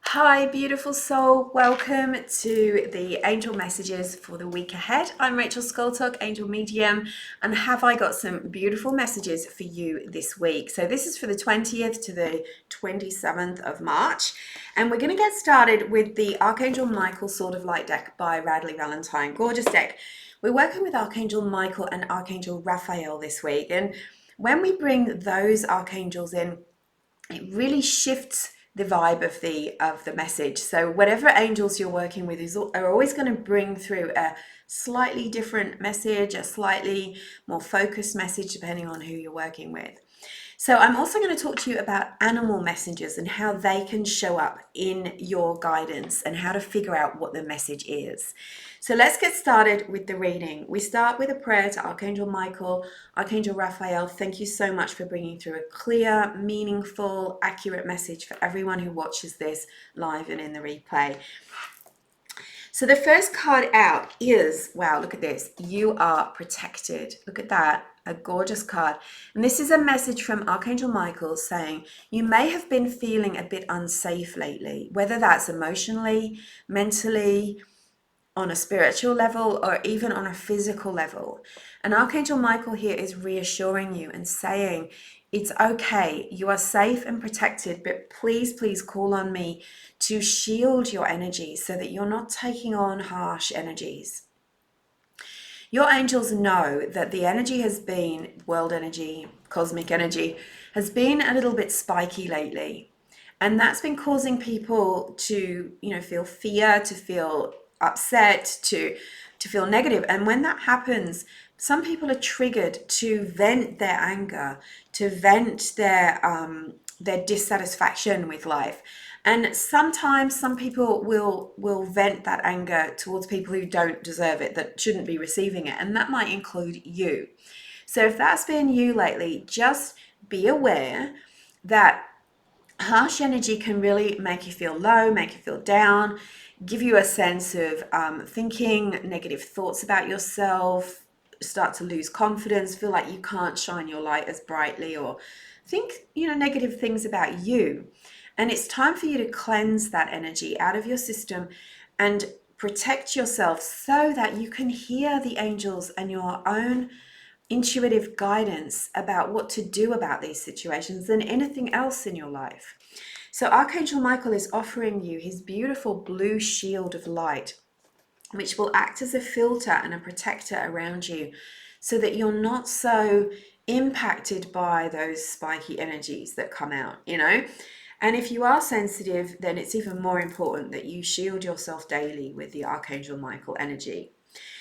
Hi, beautiful soul. Welcome to the angel messages for the week ahead. I'm Rachel Scoltock, angel medium, and have I got some beautiful messages for you this week. So this is for the 20th to the 27th of March, and we're going to get started with the Archangel Michael Sword of Light deck by Radley Valentine. Gorgeous deck. We're working with Archangel Michael and Archangel Raphael this week, and when we bring those archangels in, it really shifts the vibe of the message. So whatever angels you're working with are always going to bring through a slightly different message, a slightly more focused message, depending on who you're working with. So I'm also going to talk to you about animal messengers and how they can show up in your guidance and how to figure out what the message is. So let's get started with the reading. We start with a prayer to Archangel Michael, Archangel Raphael. Thank you so much for bringing through a clear, meaningful, accurate message for everyone who watches this live and in the replay. So the first card out is, wow, look at this. You are protected. Look at that. A gorgeous card. And this is a message from Archangel Michael saying, you may have been feeling a bit unsafe lately, whether that's emotionally, mentally, on a spiritual level, or even on a physical level. And Archangel Michael here is reassuring you and saying, it's okay, you are safe and protected, but please call on me to shield your energy so that you're not taking on harsh energies. Your angels know that the energy has been, world energy, cosmic energy, has been a little bit spiky lately. And that's been causing people to, feel fear, to feel upset, to feel negative. And when that happens, some people are triggered to vent their anger, to vent their dissatisfaction with life. And sometimes some people will vent that anger towards people who don't deserve it, that shouldn't be receiving it. And that might include you. So if that's been you lately, just be aware that harsh energy can really make you feel low, make you feel down, give you a sense of thinking negative thoughts about yourself, start to lose confidence, feel like you can't shine your light as brightly, or think, negative things about you. And it's time for you to cleanse that energy out of your system and protect yourself so that you can hear the angels and your own intuitive guidance about what to do about these situations than anything else in your life. So Archangel Michael is offering you his beautiful blue shield of light, which will act as a filter and a protector around you so that you're not so impacted by those spiky energies that come out, And if you are sensitive, then it's even more important that you shield yourself daily with the Archangel Michael energy.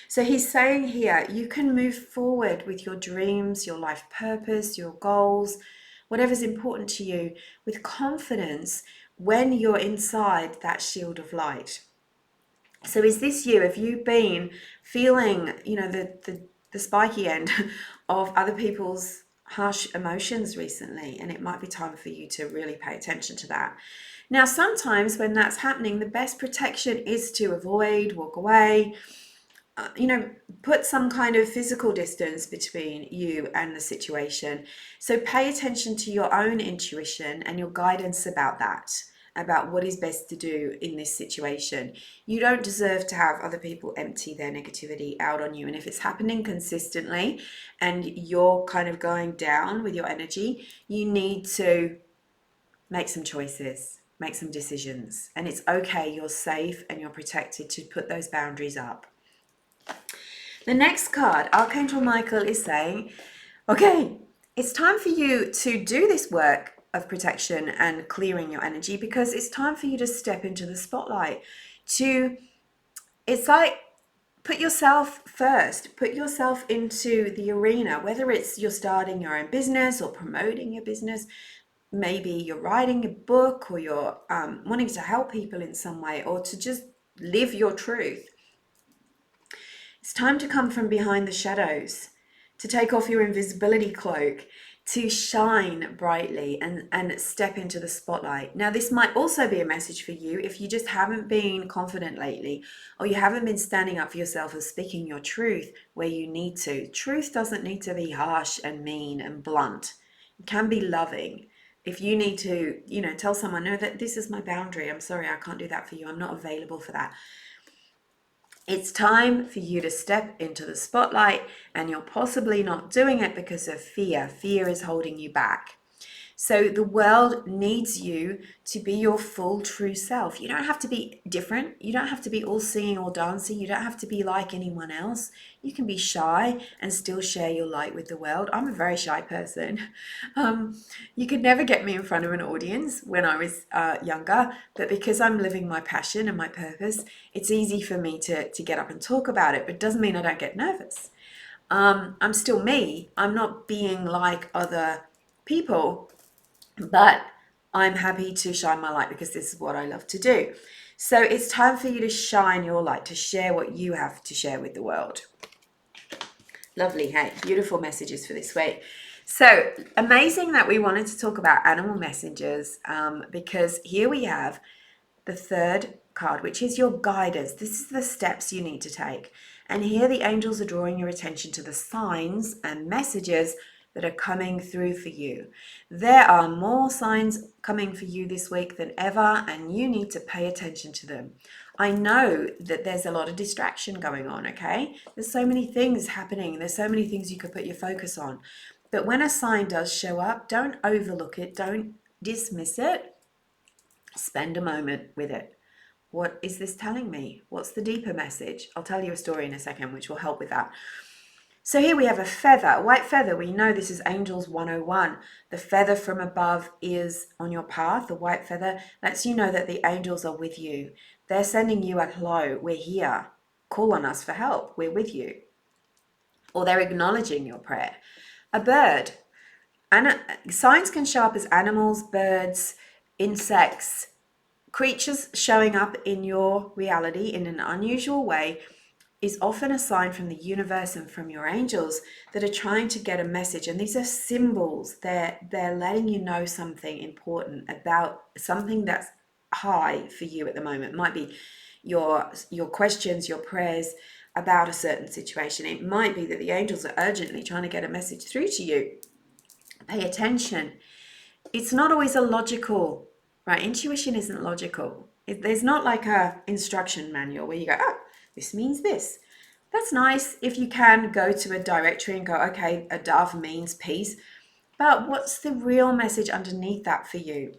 So he's saying here, you can move forward with your dreams, your life purpose, your goals, whatever's important to you, with confidence when you're inside that shield of light. So is this you? Have you been feeling, the spiky end of other people's harsh emotions recently? And it might be time for you to really pay attention to that. Now, sometimes when that's happening, the best protection is to avoid, walk away, put some kind of physical distance between you and the situation. So pay attention to your own intuition and your guidance about that, about what is best to do in this situation. You don't deserve to have other people empty their negativity out on you. And if it's happening consistently and you're kind of going down with your energy, you need to make some choices, make some decisions. And it's okay, you're safe and you're protected to put those boundaries up. The next card, Archangel Michael is saying, okay, it's time for you to do this work of protection and clearing your energy, because it's time for you to step into the spotlight. It's like, put yourself first, put yourself into the arena, whether it's you're starting your own business or promoting your business. Maybe you're writing a book, or you're wanting to help people in some way, or to just live your truth. It's time to come from behind the shadows, to take off your invisibility cloak, to shine brightly and step into the spotlight. Now, this might also be a message for you if you just haven't been confident lately, or you haven't been standing up for yourself and speaking your truth where you need to. Truth doesn't need to be harsh and mean and blunt. It can be loving. If you need to, tell someone, no, that this is my boundary. I'm sorry, I can't do that for you. I'm not available for that. It's time for you to step into the spotlight, and you're possibly not doing it because of fear. Fear is holding you back. So the world needs you to be your full true self. You don't have to be different. You don't have to be all singing or dancing. You don't have to be like anyone else. You can be shy and still share your light with the world. I'm a very shy person. You could never get me in front of an audience when I was younger, but because I'm living my passion and my purpose, it's easy for me to get up and talk about it, but it doesn't mean I don't get nervous. I'm still me. I'm not being like other people, but I'm happy to shine my light because this is what I love to do. So it's time for you to shine your light, to share what you have to share with the world. Lovely, hey, beautiful messages for this week. So amazing that we wanted to talk about animal messengers, because here we have the third card, which is your guidance. This is the steps you need to take. And here the angels are drawing your attention to the signs and messages that are coming through for you. There are more signs coming for you this week than ever, and you need to pay attention to them. I know that there's a lot of distraction going on, okay? There's so many things happening. There's so many things you could put your focus on. But when a sign does show up, don't overlook it. Don't dismiss it. Spend a moment with it. What is this telling me? What's the deeper message? I'll tell you a story in a second, which will help with that. So here we have a feather, a white feather. We know this is Angels 101. The feather from above is on your path. The white feather lets you know that the angels are with you. They're sending you a hello. We're here. Call on us for help. We're with you. Or they're acknowledging your prayer. A bird. Signs can show up as animals, birds, insects, creatures showing up in your reality in an unusual way is often a sign from the universe and from your angels that are trying to get a message. And these are symbols. They're letting you know something important about something that's high for you at the moment. It might be your questions, your prayers about a certain situation. It might be that the angels are urgently trying to get a message through to you. Pay attention. It's not always a logical, right? Intuition isn't logical. There's not like a instruction manual where you go, oh, this means this. That's nice if you can go to a directory and go, okay, a dove means peace. But what's the real message underneath that for you?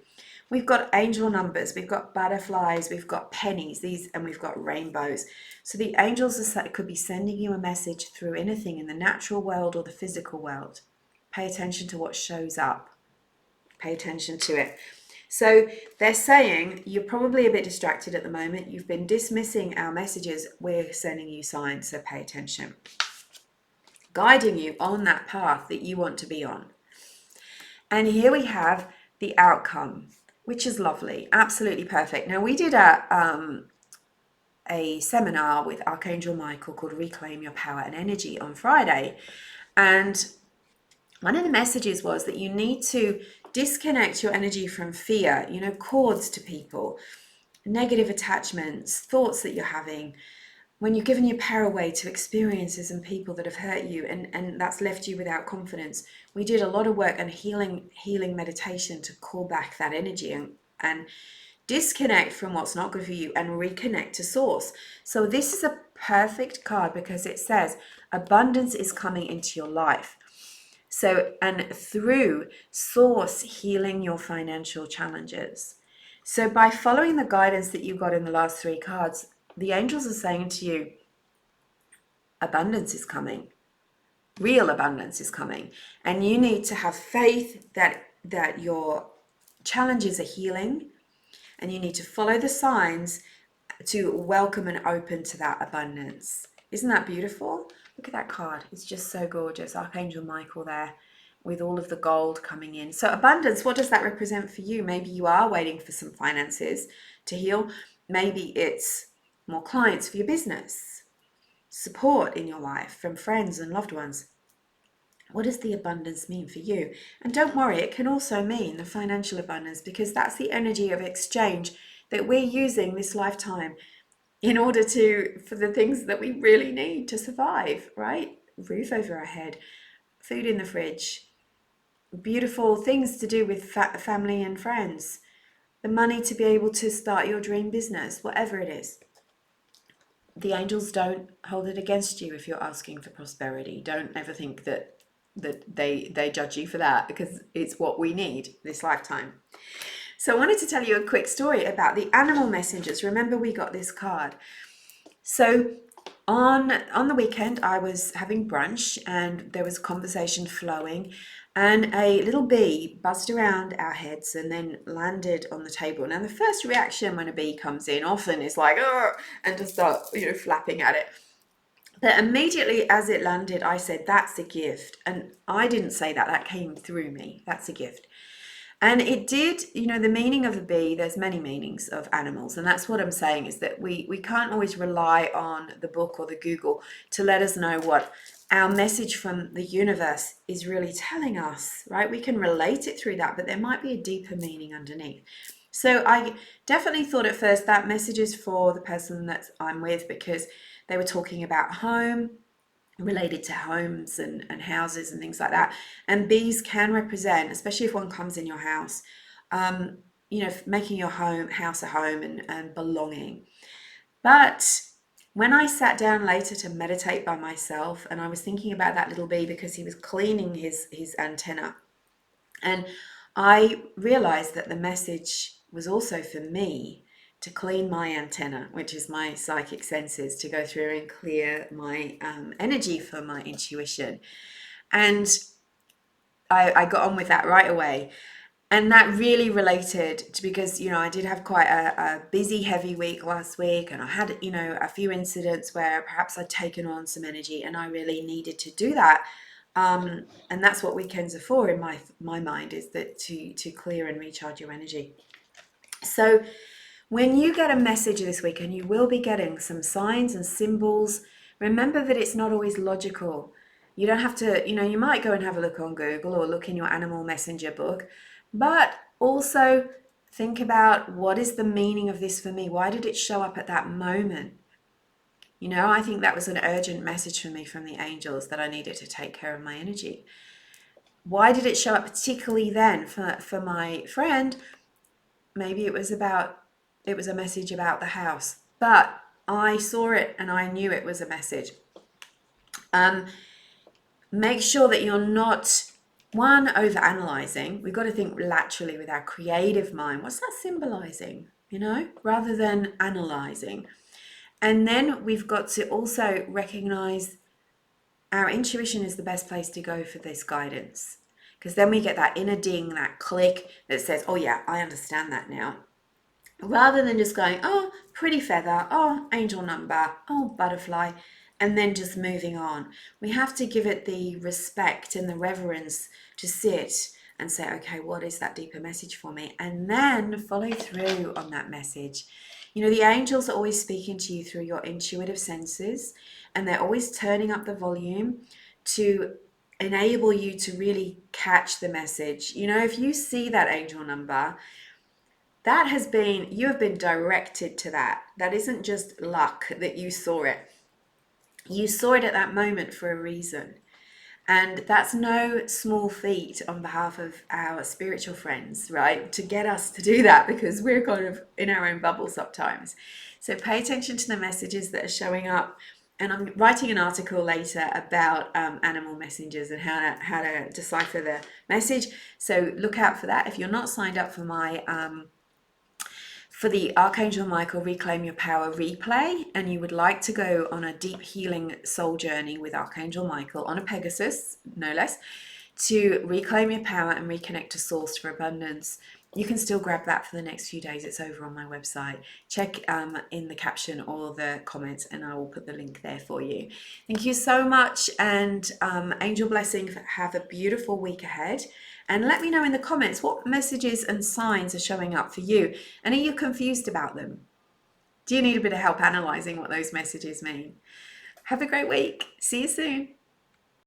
We've got angel numbers, we've got butterflies, we've got pennies, and we've got rainbows. So the angels could be sending you a message through anything in the natural world or the physical world. Pay attention to what shows up. Pay attention to it. So they're saying you're probably a bit distracted at the moment. You've been dismissing our messages. We're sending you signs, so pay attention. Guiding you on that path that you want to be on. And here we have the outcome, which is lovely, absolutely perfect. Now we did a seminar with Archangel Michael called Reclaim Your Power and Energy on Friday. And one of the messages was that you need to disconnect your energy from fear, cords to people, negative attachments, thoughts that you're having, when you're giving your power away to experiences and people that have hurt you and that's left you without confidence. We did a lot of work on healing meditation to call back that energy and disconnect from what's not good for you and reconnect to source. So this is a perfect card because it says abundance is coming into your life. So, and through source healing your financial challenges. So by following the guidance that you got in the last three cards, the angels are saying to you, abundance is coming. Real abundance is coming. And you need to have faith that your challenges are healing, and you need to follow the signs to welcome and open to that abundance. Isn't that beautiful? Look at that card. It's just so gorgeous. Archangel Michael there with all of the gold coming in. So abundance, what does that represent for you? Maybe you are waiting for some finances to heal. Maybe it's more clients for your business, support in your life from friends and loved ones. What does the abundance mean for you? And don't worry, it can also mean the financial abundance, because that's the energy of exchange that we're using this lifetime in order for the things that we really need to survive, right? Roof over our head, food in the fridge, beautiful things to do with family and friends, the money to be able to start your dream business, whatever it is. The angels don't hold it against you if you're asking for prosperity. Don't ever think that they judge you for that, because it's what we need this lifetime. So I wanted to tell you a quick story about the animal messengers. Remember, we got this card. So on the weekend, I was having brunch and there was conversation flowing, and a little bee buzzed around our heads and then landed on the table. Now, the first reaction when a bee comes in often is like, oh, and just start, flapping at it. But immediately as it landed, I said, that's a gift. And I didn't say that, that came through me. That's a gift. And it did, the meaning of a bee, there's many meanings of animals. And that's what I'm saying, is that we can't always rely on the book or the Google to let us know what our message from the universe is really telling us, right? We can relate it through that, but there might be a deeper meaning underneath. So I definitely thought at first that message is for the person that I'm with, because they were talking about home, related to homes and houses and things like that. And bees can represent, especially if one comes in your house, making your house a home and belonging. But when I sat down later to meditate by myself, and I was thinking about that little bee because he was cleaning his antenna, and I realized that the message was also for me to clean my antenna, which is my psychic senses, to go through and clear my energy for my intuition. And I got on with that right away. And that really related to, because, I did have quite a busy, heavy week last week, and I had, a few incidents where perhaps I'd taken on some energy and I really needed to do that. And that's what weekends are for in my mind, is that to clear and recharge your energy. So when you get a message this week, and you will be getting some signs and symbols, remember that it's not always logical. You don't have to, you might go and have a look on Google or look in your animal messenger book, but also think about, what is the meaning of this for me? Why did it show up at that moment? I think that was an urgent message for me from the angels, that I needed to take care of my energy. Why did it show up particularly then for my friend? Maybe it was a message about the house, but I saw it and I knew it was a message. Make sure that you're not, one, overanalyzing. We've got to think laterally with our creative mind. What's that symbolizing, rather than analyzing. And then we've got to also recognize our intuition is the best place to go for this guidance, because then we get that inner ding, that click that says, oh yeah, I understand that now. Rather than just going, oh, pretty feather, oh, angel number, oh, butterfly, and then just moving on. We have to give it the respect and the reverence to sit and say, okay, what is that deeper message for me? And then follow through on that message. The angels are always speaking to you through your intuitive senses, and they're always turning up the volume to enable you to really catch the message. If you see that angel number, you have been directed to that. That isn't just luck that you saw it. You saw it at that moment for a reason. And that's no small feat on behalf of our spiritual friends, right? To get us to do that, because we're kind of in our own bubble sometimes. So pay attention to the messages that are showing up. And I'm writing an article later about animal messengers and how to decipher the message. So look out for that. If you're not signed up for my for the Archangel Michael Reclaim Your Power replay, and you would like to go on a deep healing soul journey with Archangel Michael on a Pegasus, no less, to reclaim your power and reconnect to source for abundance, you can still grab that for the next few days. It's over on my website. Check in the caption or the comments, and I will put the link there for you. Thank you so much, and angel blessing. Have a beautiful week ahead. And let me know in the comments what messages and signs are showing up for you. And are you confused about them? Do you need a bit of help analysing what those messages mean? Have a great week. See you soon.